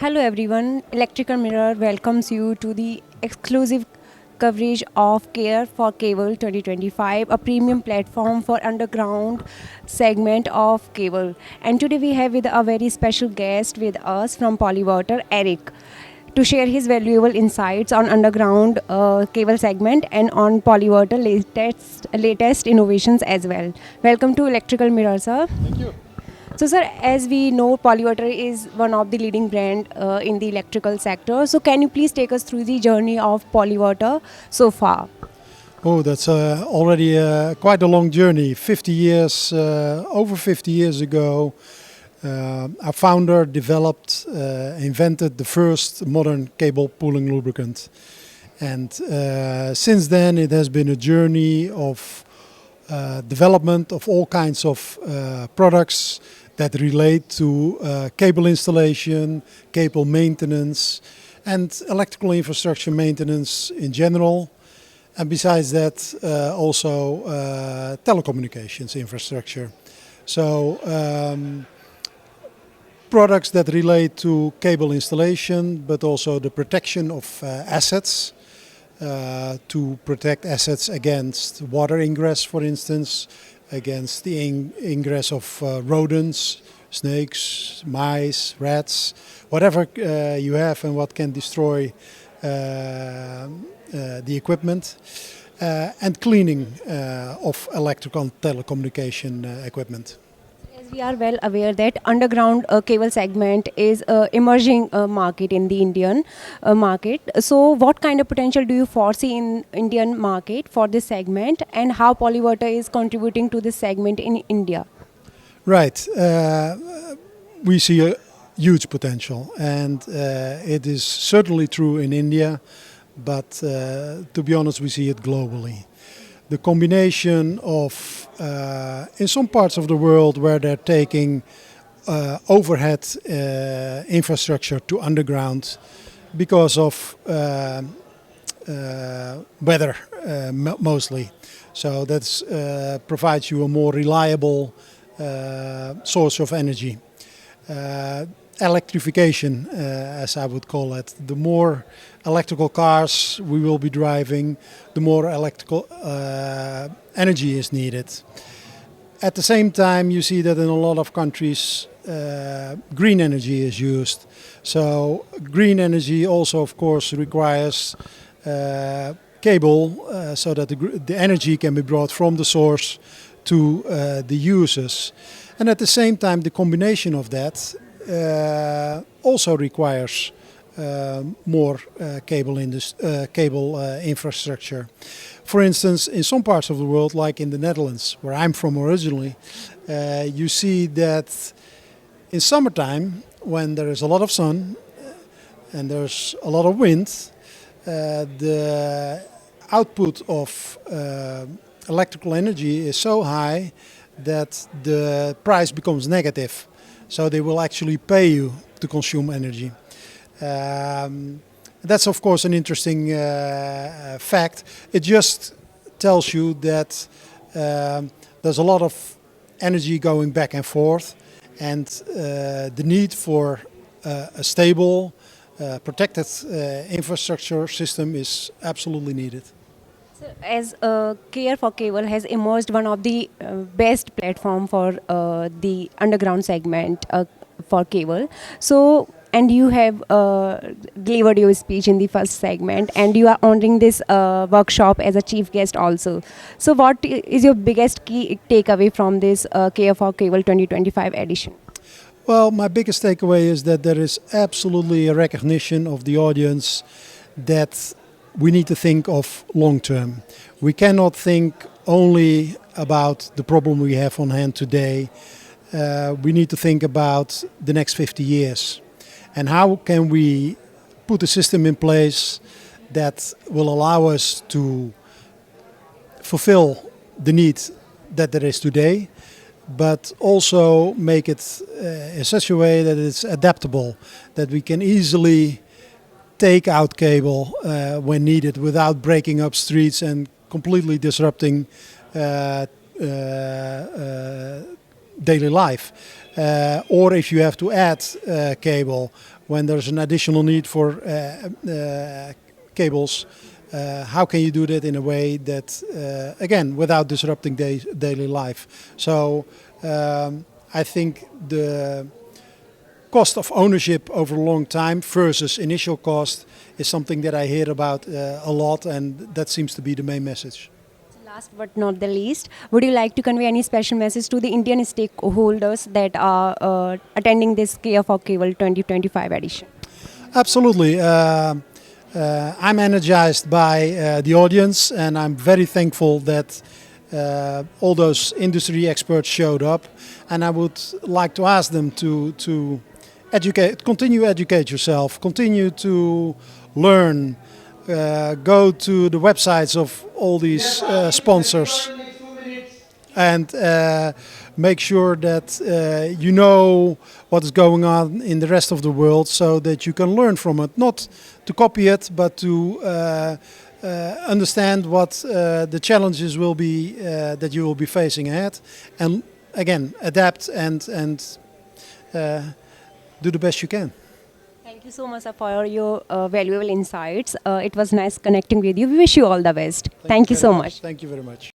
Hello everyone, Electrical Mirror welcomes you to the exclusive coverage of Care4Cable 2025, a premium platform for underground segment of cable. And today we have with a very special guest with us from Polywater, Erik, to share his valuable insights on underground cable segment and on Polywater latest innovations as well. Welcome to Electrical Mirror, sir. Thank you. So, sir, as we know, Polywater is one of the leading brand in the electrical sector. So, can you please take us through the journey of Polywater so far? Oh, that's already quite a long journey. 50 years, over 50 years ago, our founder developed, invented the first modern cable pooling lubricant. And since then, it has been a journey of development of all kinds of products that relate to cable installation, cable maintenance, and electrical infrastructure maintenance in general. And besides that, also telecommunications infrastructure. So products that relate to cable installation, but also the protection of assets, to protect assets against water ingress, for instance, against the ingress of rodents, snakes, mice, rats, whatever you have and what can destroy the equipment, and cleaning of electrical and telecommunication equipment. As we are well aware that underground cable segment is an emerging market in the Indian market. So, what kind of potential do you foresee in Indian market for this segment, and how Polywater is contributing to this segment in India? Right. We see a huge potential, and it is certainly true in India, but to be honest, we see it globally. The combination of, in some parts of the world where they're taking overhead infrastructure to underground because of weather mostly. So that provides you a more reliable source of energy. Electrification, as I would call it. The more electrical cars we will be driving, the more electrical energy is needed. At the same time, you see that in a lot of countries, green energy is used. So green energy also, of course, requires cable so that the energy can be brought from the source to the users. And at the same time, the combination of that also requires more cable infrastructure. For instance, in some parts of the world, like in the Netherlands, where I'm from originally, you see that in summertime, when there is a lot of sun and there's a lot of wind, the output of electrical energy is so high that the price becomes negative. So they will actually pay you to consume energy. That's of course an interesting fact. It just tells you that there's a lot of energy going back and forth, and the need for a stable, protected infrastructure system is absolutely needed. So, as Care4Cable has emerged one of the best platform for the underground segment for cable. So, and you have delivered your speech in the first segment, and you are honoring this workshop as a chief guest also. So, what is your biggest key takeaway from this Care4Cable 2025 edition? Well, my biggest takeaway is that there is absolutely a recognition of the audience that we need to think of long term. We cannot think only about the problem we have on hand today. We need to think about the next 50 years. And how can we put a system in place that will allow us to fulfill the need that there is today, but also make it in such a way that it's adaptable, that we can easily take out cable when needed without breaking up streets and completely disrupting daily life. Or if you have to add cable when there's an additional need for cables, how can you do that in a way that, again, without disrupting daily life? So I think the cost of ownership over a long time versus initial cost is something that I hear about a lot, and that seems to be the main message. Last but not the least, would you like to convey any special message to the Indian stakeholders that are attending this Care4Cable 2025 edition? Absolutely. I'm energized by the audience, and I'm very thankful that all those industry experts showed up. And I would like to ask them to continue to educate yourself, continue to learn, go to the websites of all these sponsors, and make sure that you know what is going on in the rest of the world, so that you can learn from it, not to copy it, but to understand what the challenges will be that you will be facing ahead, and again adapt and do the best you can. Thank you so much for your valuable insights. It was nice connecting with you. We wish you all the best. Thank you so much. Thank you very much.